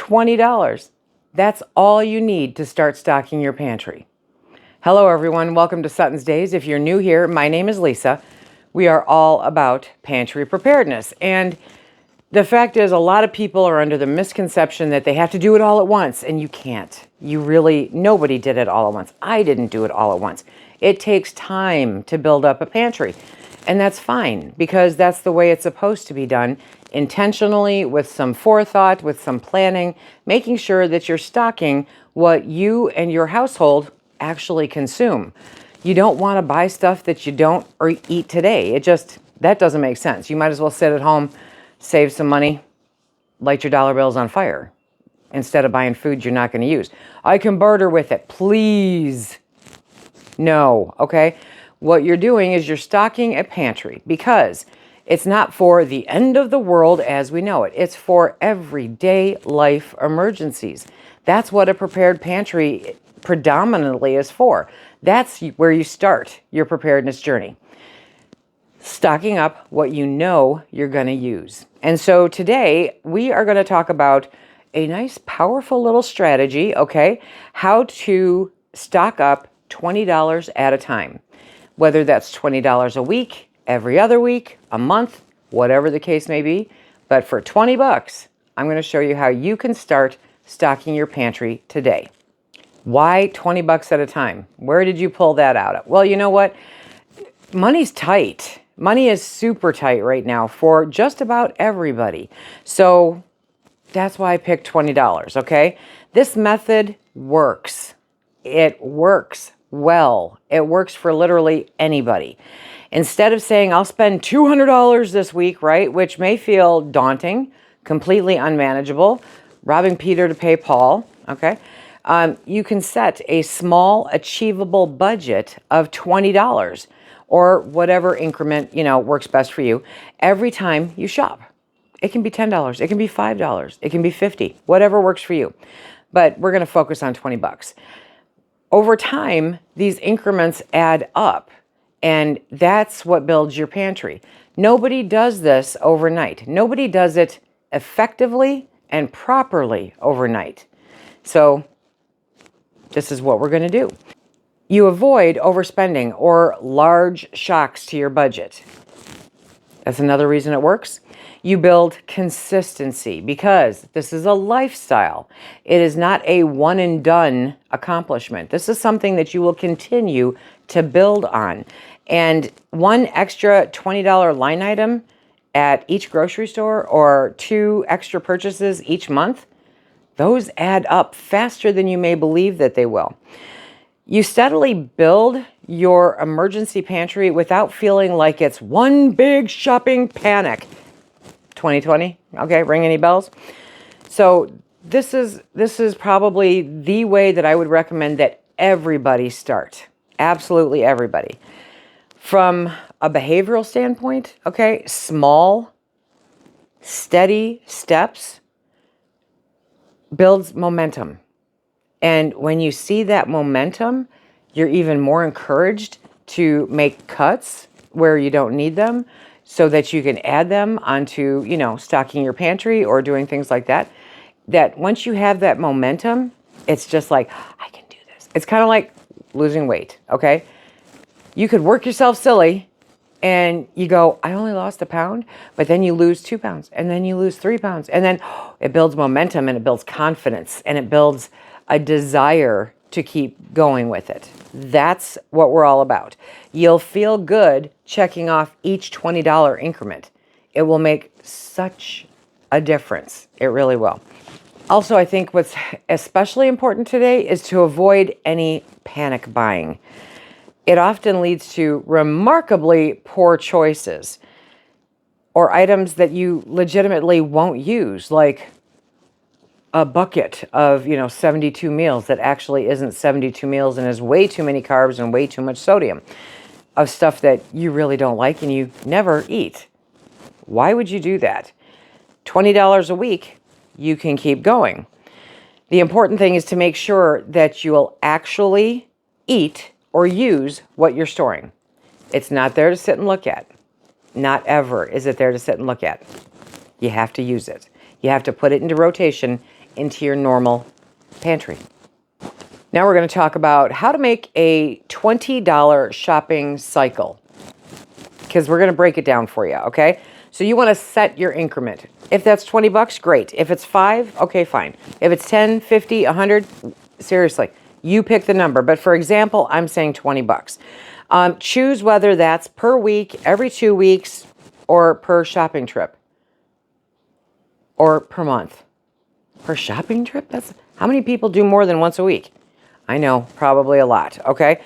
$20. That's all you need to start stocking your pantry. Hello everyone, welcome to SuttonsDaze. If you're new here, my name is Lisa. We are all about pantry preparedness. And the fact is, a lot of people are under the misconception that they have to do it all at once, and you can't. Nobody did it all at once. I didn't do it all at once. It takes time to build up a pantry, and that's fine because that's the way it's supposed to be done, intentionally, with some forethought, with some planning, making sure that you're stocking what you and your household actually consume. You don't want to buy stuff that you don't or eat today. That doesn't make sense. You might as well sit at home, save some money, light your dollar bills on fire instead of buying food you're not going to use. I can barter with it. Please. No. Okay. What you're doing is you're stocking a pantry because it's not for the end of the world as we know it. It's for everyday life emergencies. That's what a prepared pantry predominantly is for. That's where you start your preparedness journey. Stocking up what you know you're going to use. And so today we are going to talk about a nice, powerful little strategy, okay? How to stock up $20 at a time. Whether that's $20 a week, every other week, a month, whatever the case may be. But for 20 bucks, I'm going to show you how you can start stocking your pantry today. Why 20 bucks at a time? Where did you pull that out of? Well, you know what? Money's tight. Money is super tight right now for just about everybody. So that's why I picked $20, okay? This method works. It works well. It works for literally anybody. Instead of saying, I'll spend $200 this week, right? Which may feel daunting, completely unmanageable, robbing Peter to pay Paul, okay? You can set a small, achievable budget of $20 or whatever increment, works best for you every time you shop. It can be $10, it can be $5, it can be $50, whatever works for you. But we're going to focus on 20 bucks. Over time, these increments add up, and that's what builds your pantry. Nobody does this overnight. Nobody does it effectively and properly overnight. So this is what we're going to do. You avoid overspending or large shocks to your budget. That's another reason it works. You build consistency because this is a lifestyle. It is not a one and done accomplishment. This is something that you will continue to build on. And one extra $20 line item at each grocery store or 2 extra purchases each month, those add up faster than you may believe that they will. You steadily build your emergency pantry without feeling like it's one big shopping panic. 2020, okay, ring any bells? So this is probably the way that I would recommend that everybody start. Absolutely everybody. From a behavioral standpoint, okay, small, steady steps builds momentum. And when you see that momentum, you're even more encouraged to make cuts where you don't need them so that you can add them onto, stocking your pantry or doing things like that. That once you have that momentum, it's just like, I can do this. It's kind of like losing weight, okay? You could work yourself silly and you go, I only lost a pound, but then you lose 2 pounds and then you lose 3 pounds. And then it builds momentum and it builds confidence and it builds a desire to keep going with it. That's what we're all about. You'll feel good checking off each $20 increment. It will make such a difference. It really will. Also, I think what's especially important today is to avoid any panic buying. It often leads to remarkably poor choices or items that you legitimately won't use, like a bucket of, 72 meals that actually isn't 72 meals and has way too many carbs and way too much sodium of stuff that you really don't like and you never eat. Why would you do that? $20 a week, you can keep going. The important thing is to make sure that you'll actually eat or use what you're storing. It's not there to sit and look at. Not ever is it there to sit and look at. You have to use it. You have to put it into rotation into your normal pantry. Now we're going to talk about how to make a $20 shopping cycle, because we're going to break it down for you, okay? So you want to set your increment. If that's 20 bucks, great. If it's 5, okay, fine. If it's 10, 50, 100, seriously, you pick the number. But for example, I'm saying 20 bucks. Choose whether that's per week, every 2 weeks, or per shopping trip, or per month. Per shopping trip? That's how many people do more than once a week? I know, probably a lot, okay?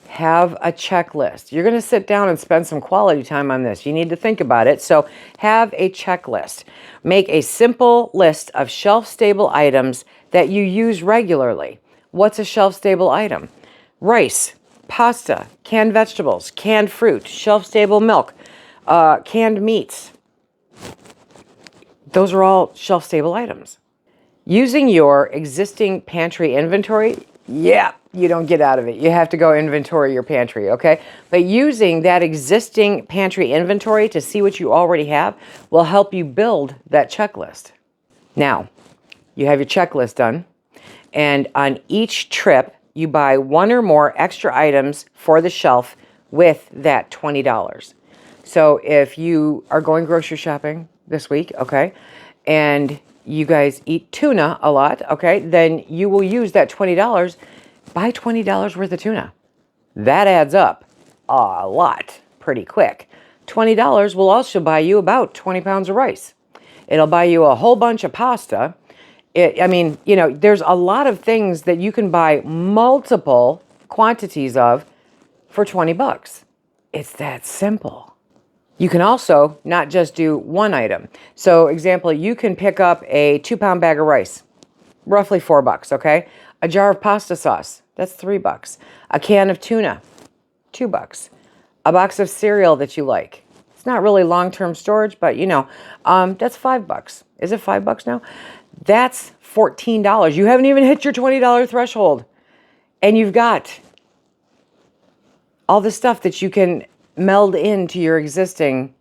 Have a checklist. You're going to sit down and spend some quality time on this. You need to think about it. So have a checklist. Make a simple list of shelf-stable items that you use regularly. What's a shelf-stable item? Rice, pasta, canned vegetables, canned fruit, shelf-stable milk, canned meats. Those are all shelf-stable items. Using your existing pantry inventory, yeah, you don't get out of it. You have to go inventory your pantry, okay? But using that existing pantry inventory to see what you already have will help you build that checklist. Now, you have your checklist done, and on each trip, you buy one or more extra items for the shelf with that $20. So if you are going grocery shopping this week, okay, and you guys eat tuna a lot, okay, then you will use that $20, buy $20 worth of tuna. That adds up a lot pretty quick. $20 will also buy you about 20 pounds of rice. It'll buy you a whole bunch of pasta. I mean, you know, there's a lot of things that you can buy multiple quantities of for 20 bucks. It's that simple. You can also not just do one item. So example, you can pick up a 2-pound bag of rice, roughly $4, okay? A jar of pasta sauce, that's $3. A can of tuna, $2. A box of cereal that you like. It's not really long-term storage, but you know, that's $5. Is it $5 now? That's $14. You haven't even hit your $20 threshold. And you've got all the stuff that you can meld into your existing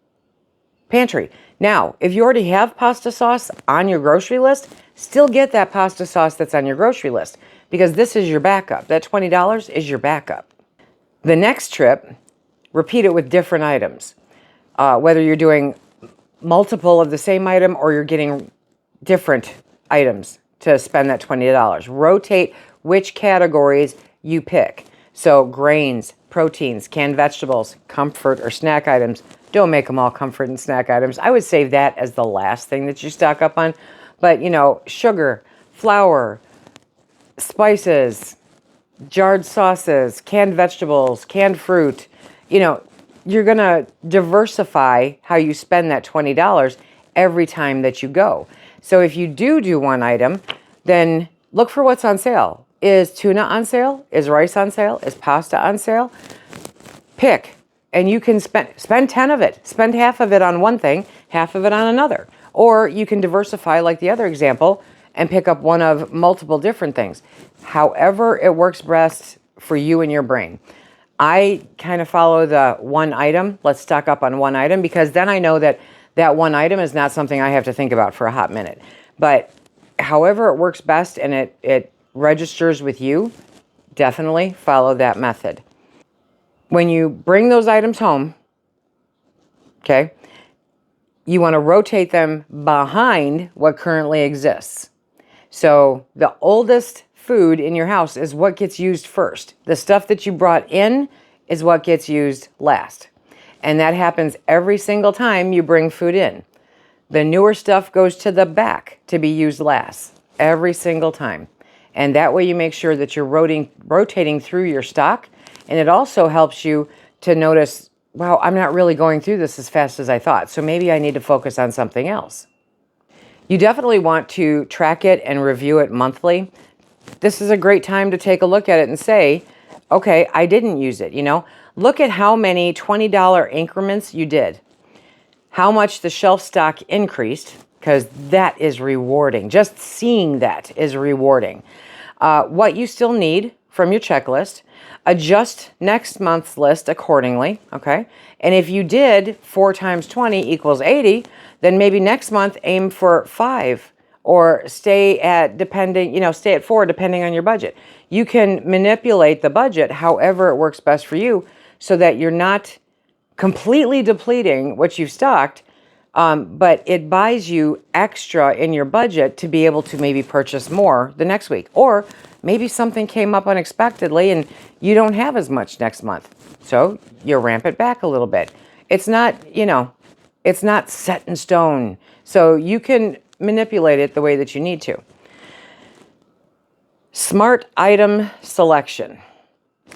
pantry. Now, if you already have pasta sauce on your grocery list, still get that pasta sauce that's on your grocery list, because this is your backup. That $20 is your backup. The next trip, repeat it with different items. Whether you're doing multiple of the same item or you're getting different items to spend that $20. Rotate which categories you pick. So grains, proteins, canned vegetables, comfort or snack items. Don't make them all comfort and snack items. I would save that as the last thing that you stock up on. But, you know, sugar, flour, spices, jarred sauces, canned vegetables, canned fruit. You know, you're going to diversify how you spend that $20 every time that you go. So if you do one item, then look for what's on sale. Is tuna on sale? Is rice on sale? Is pasta on sale? Pick, and you can spend 10 of it. Spend half of it on one thing, half of it on another. Or you can diversify like the other example and pick up one of multiple different things. However it works best for you and your brain. I kind of follow the one item. Let's stock up on one item, because then I know that that one item is not something I have to think about for a hot minute. But however it works best and it registers with you, definitely follow that method. When you bring those items home, okay, you want to rotate them behind what currently exists. So the oldest food in your house is what gets used first. The stuff that you brought in is what gets used last. And that happens every single time you bring food in. The newer stuff goes to the back to be used last, every single time. And that way you make sure that you're rotating through your stock. And it also helps you to notice, wow, I'm not really going through this as fast as I thought. So maybe I need to focus on something else. You definitely want to track it and review it monthly. This is a great time to take a look at it and say, okay, I didn't use it, you know. Look at how many $20 increments you did. How much the shelf stock increased, because that is rewarding. Just seeing that is rewarding. What you still need from your checklist. Adjust next month's list accordingly, okay? And if you did 4 times 20 equals 80, then maybe next month aim for 5 or stay at stay at 4 depending on your budget. You can manipulate the budget however it works best for you so that you're not completely depleting what you've stocked, but it buys you extra in your budget to be able to maybe purchase more the next week. Or maybe something came up unexpectedly and you don't have as much next month. So you ramp it back a little bit. It's not, it's not set in stone. So you can manipulate it the way that you need to. Smart item selection.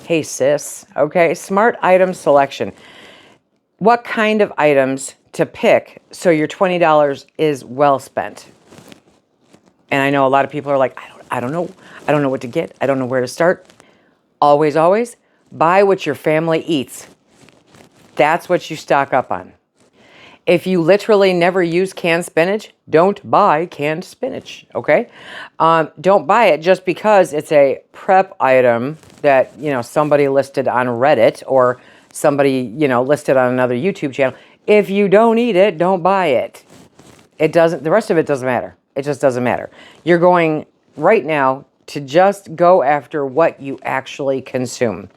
Hey sis, okay? Smart item selection. What kind of items to pick so your $20 is well spent? And I know a lot of people are like, I don't know. I don't know what to get. I don't know where to start. Always, always buy what your family eats. That's what you stock up on. If you literally never use canned spinach, don't buy canned spinach, okay? Don't buy it just because it's a prep item that, somebody listed on Reddit or somebody, listed on another YouTube channel. If you don't eat it, don't buy it. The rest of it doesn't matter. It just doesn't matter. You're going right now to just go after what you actually consume.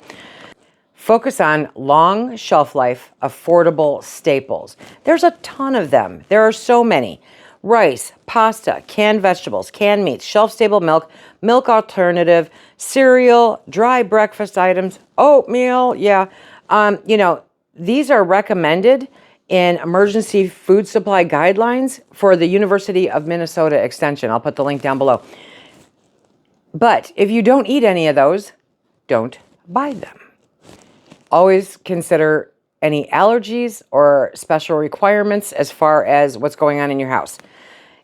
Focus on long shelf life, affordable staples. There's a ton of them. There are so many. Rice, pasta, canned vegetables, canned meats, shelf-stable milk, milk alternative, cereal, dry breakfast items, oatmeal. Yeah. These are recommended in emergency food supply guidelines for the University of Minnesota Extension. I'll put the link down below. But if you don't eat any of those, don't buy them. Always consider any allergies or special requirements as far as what's going on in your house.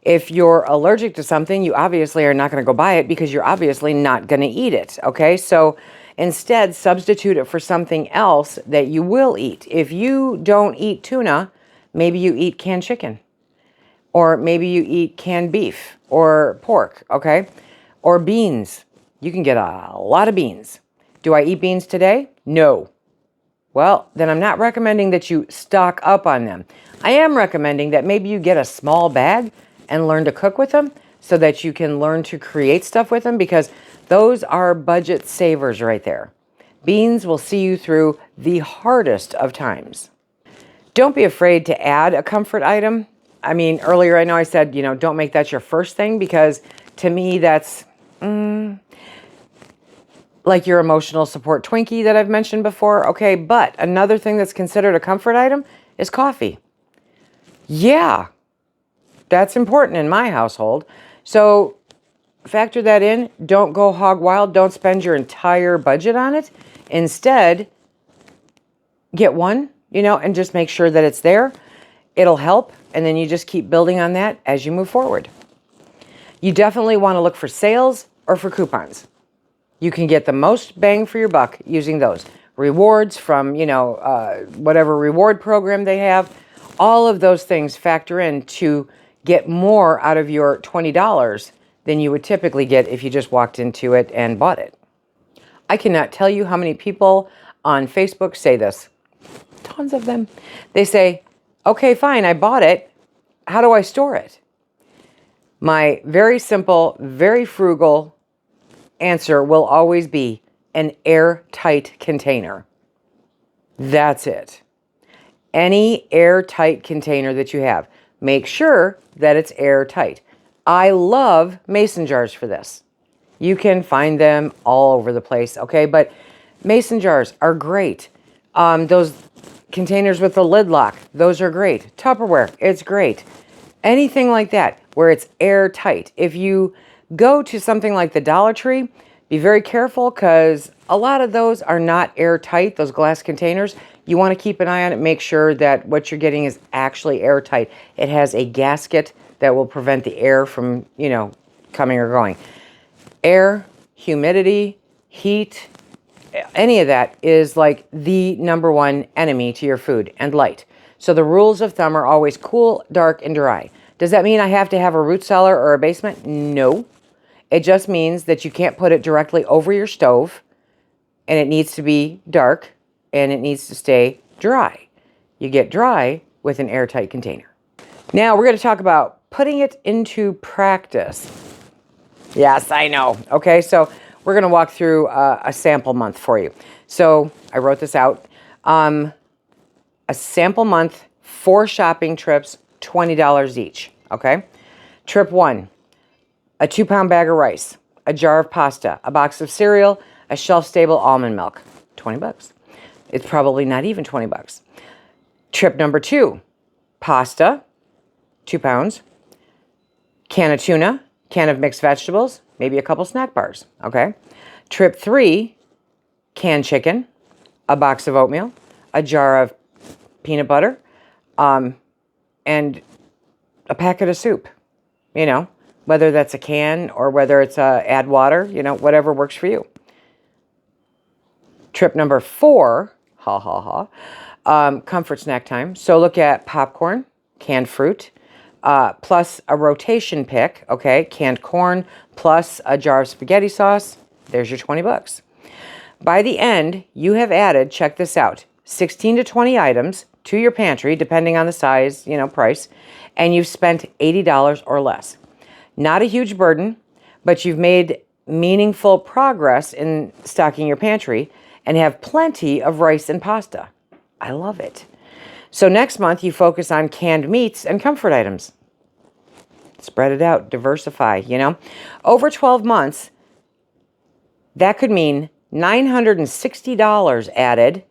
If you're allergic to something, you obviously are not going to go buy it because you're obviously not going to eat it, okay? So instead, substitute it for something else that you will eat. If you don't eat tuna, maybe you eat canned chicken. Or maybe you eat canned beef or pork, okay? Or beans. You can get a lot of beans. Do I eat beans today? No. Well, then I'm not recommending that you stock up on them. I am recommending that maybe you get a small bag and learn to cook with them so that you can learn to create stuff with them, because those are budget savers right there. Beans will see you through the hardest of times. Don't be afraid to add a comfort item. I mean, earlier I know I said, don't make that your first thing, because to me that's like your emotional support Twinkie that I've mentioned before. Okay, but another thing that's considered a comfort item is coffee. Yeah, that's important in my household. So factor that in. Don't go hog wild. Don't spend your entire budget on it. Instead, get one, and just make sure that it's there. It'll help. And then you just keep building on that as you move forward. You definitely want to look for sales or for coupons. You can get the most bang for your buck using those. Rewards from, whatever reward program they have. All of those things factor in to get more out of your $20 than you would typically get if you just walked into it and bought it. I cannot tell you how many people on Facebook say this. Tons of them. They say, okay, fine, I bought it. How do I store it? My very simple, very frugal answer will always be an airtight container. That's it. Any airtight container that you have, make sure that it's airtight. I love mason jars for this. You can find them all over the place, okay? But mason jars are great. Those containers with the lid lock, those are great. Tupperware, it's great. Anything like that where it's airtight. If you go to something like the Dollar Tree, be very careful because a lot of those are not airtight, those glass containers. You want to keep an eye on it. Make sure that what you're getting is actually airtight. It has a gasket that will prevent the air from, coming or going. Air, humidity, heat, any of that is like the number one enemy to your food, and light. So the rules of thumb are always cool, dark, and dry. Does that mean I have to have a root cellar or a basement? No. It just means that you can't put it directly over your stove, and it needs to be dark, and it needs to stay dry. You get dry with an airtight container. Now we're going to talk about putting it into practice. Yes, I know. Okay, so we're going to walk through a sample month for you. So I wrote this out. A sample month, 4 shopping trips, $20 each. Okay. Trip 1, a 2-pound bag of rice, a jar of pasta, a box of cereal, a shelf-stable almond milk, $20. It's probably not even $20. Trip number 2, pasta, 2 pounds, can of tuna, can of mixed vegetables, maybe a couple snack bars, okay? Trip 3, canned chicken, a box of oatmeal, a jar of peanut butter, and a packet of soup, you know, whether that's a can or whether it's add water, you know, whatever works for you. Trip number 4, comfort snack time. So look at popcorn, canned fruit, plus a rotation pick, okay, canned corn, plus a jar of spaghetti sauce. There's your $20. By the end, you have added, check this out, 16 to 20 items to your pantry, depending on the size, you know, price, and you've spent $80 or less. Not a huge burden, but you've made meaningful progress in stocking your pantry and have plenty of rice and pasta. I love it. So next month, you focus on canned meats and comfort items. Spread it out, diversify, you know. Over 12 months, that could mean $960 added.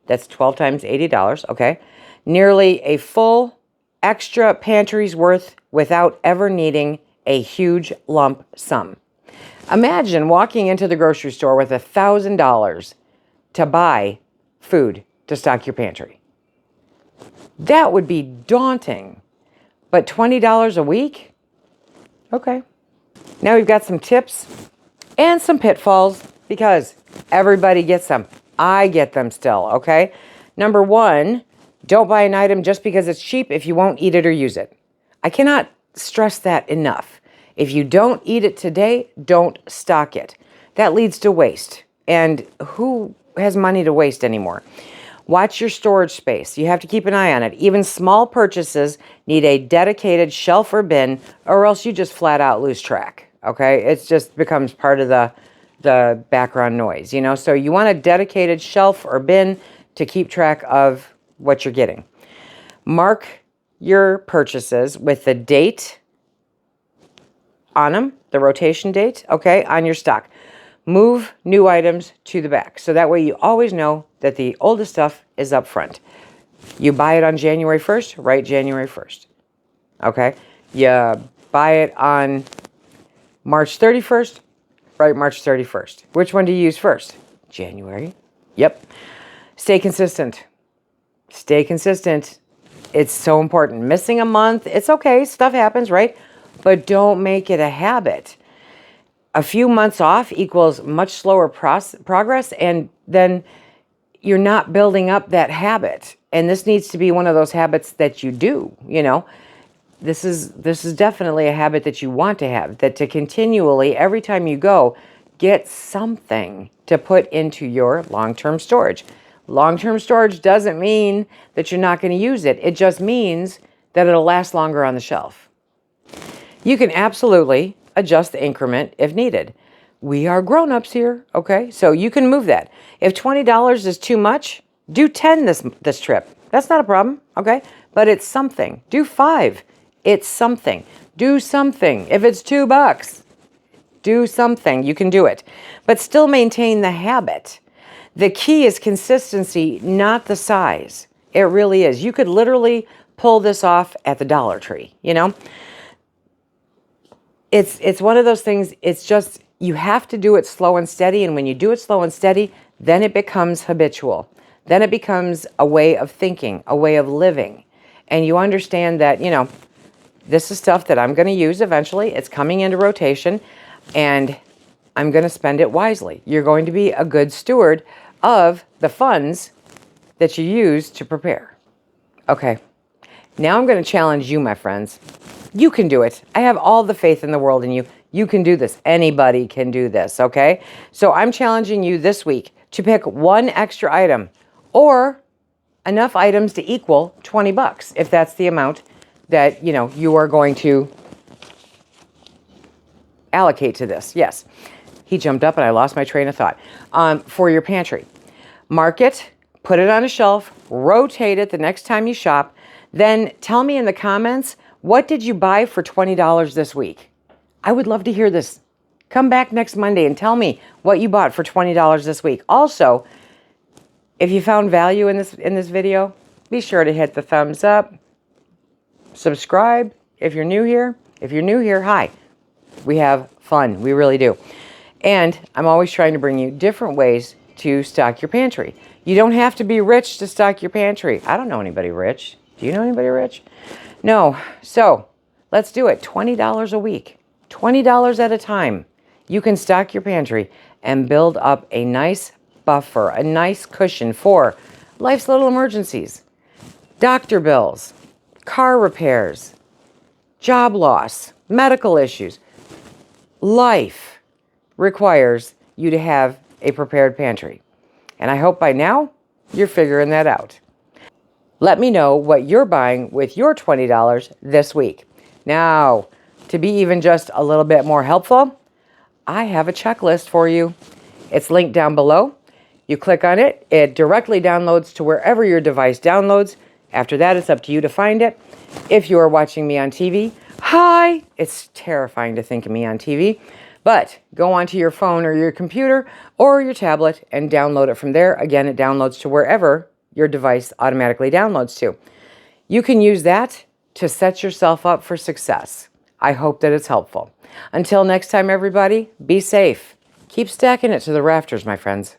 That's 12 times $80, okay? Nearly a full extra pantry's worth without ever needing a huge lump sum. Imagine walking into the grocery store with $1,000 to buy food to stock your pantry. That would be daunting. But $20 a week? Okay. Now we've got some tips and some pitfalls because everybody gets them. I get them still, okay? Number 1, don't buy an item just because it's cheap if you won't eat it or use it. I cannot stress that enough. If you don't eat it today, don't stock it. That leads to waste. And who has money to waste anymore? Watch your storage space. You have to keep an eye on it. Even small purchases need a dedicated shelf or bin, or else you just flat out lose track, okay? It just becomes part of the background noise, you know? So you want a dedicated shelf or bin to keep track of what you're getting. Mark your purchases with the date on them, the rotation date, okay, on your stock. Move new items to the back. So that way you always know that the oldest stuff is up front. You buy it on January 1st, write January 1st. Okay? You buy it on March 31st, write March 31st. Which one do you use first? January. Yep. Stay consistent. Stay consistent. It's so important. Missing a month, it's okay. Stuff happens, right? But don't make it a habit. A few months off equals much slower progress, and then you're not building up that habit. And this needs to be one of those habits that you do, you know. This is definitely a habit that you want to have, that to continually, every time you go, get something to put into your long-term storage. Long-term storage doesn't mean that you're not going to use it. It just means that it'll last longer on the shelf. You can absolutely adjust the increment if needed. We are grown-ups here, okay? So you can move that. If $20 is too much, do 10 this trip. That's not a problem, okay? But it's something. Do 5. It's something. Do something. If it's $2, do something. You can do it. But still maintain the habit. The key is consistency, not the size. It really is. You could literally pull this off at the Dollar Tree, you know? It's one of those things, it's just, you have to do it slow and steady. And when you do it slow and steady, then it becomes habitual. Then it becomes a way of thinking, a way of living. And you understand that, you know, this is stuff that I'm going to use eventually. It's coming into rotation and I'm going to spend it wisely. You're going to be a good steward of the funds that you use to prepare. Okay. Now I'm going to challenge you, my friends. You can do it. I have all the faith in the world in you. You can do this. Anybody can do this, okay? So I'm challenging you this week to pick one extra item or enough items to equal $20 if that's the amount that, you are going to allocate to this. Yes. He jumped up and I lost my train of thought. For your pantry. Mark it, put it on a shelf, rotate it the next time you shop. Then tell me in the comments, what did you buy for $20 this week? I would love to hear this. Come back next Monday and tell me what you bought for $20 this week. Also, if you found value in this video, be sure to hit the thumbs up, subscribe if you're new here. If you're new here, hi. We have fun. We really do. And I'm always trying to bring you different ways to stock your pantry. You don't have to be rich to stock your pantry. I don't know anybody rich. Do you know anybody rich? No. So let's do it. $20 a week. $20 at a time. You can stock your pantry and build up a nice buffer, a nice cushion for life's little emergencies, doctor bills, car repairs, job loss, medical issues. Life requires you to have a prepared pantry. And I hope by now you're figuring that out. Let me know what you're buying with your $20 this week. Now, to be even just a little bit more helpful, I have a checklist for you. It's linked down below. You click on it, it directly downloads to wherever your device downloads. After that, it's up to you to find it. If you are watching me on TV, hi! It's terrifying to think of me on TV. But go onto your phone or your computer or your tablet and download it from there. Again, it downloads to wherever your device automatically downloads to. You can use that to set yourself up for success. I hope that it's helpful. Until next time, everybody, be safe. Keep stacking it to the rafters, my friends.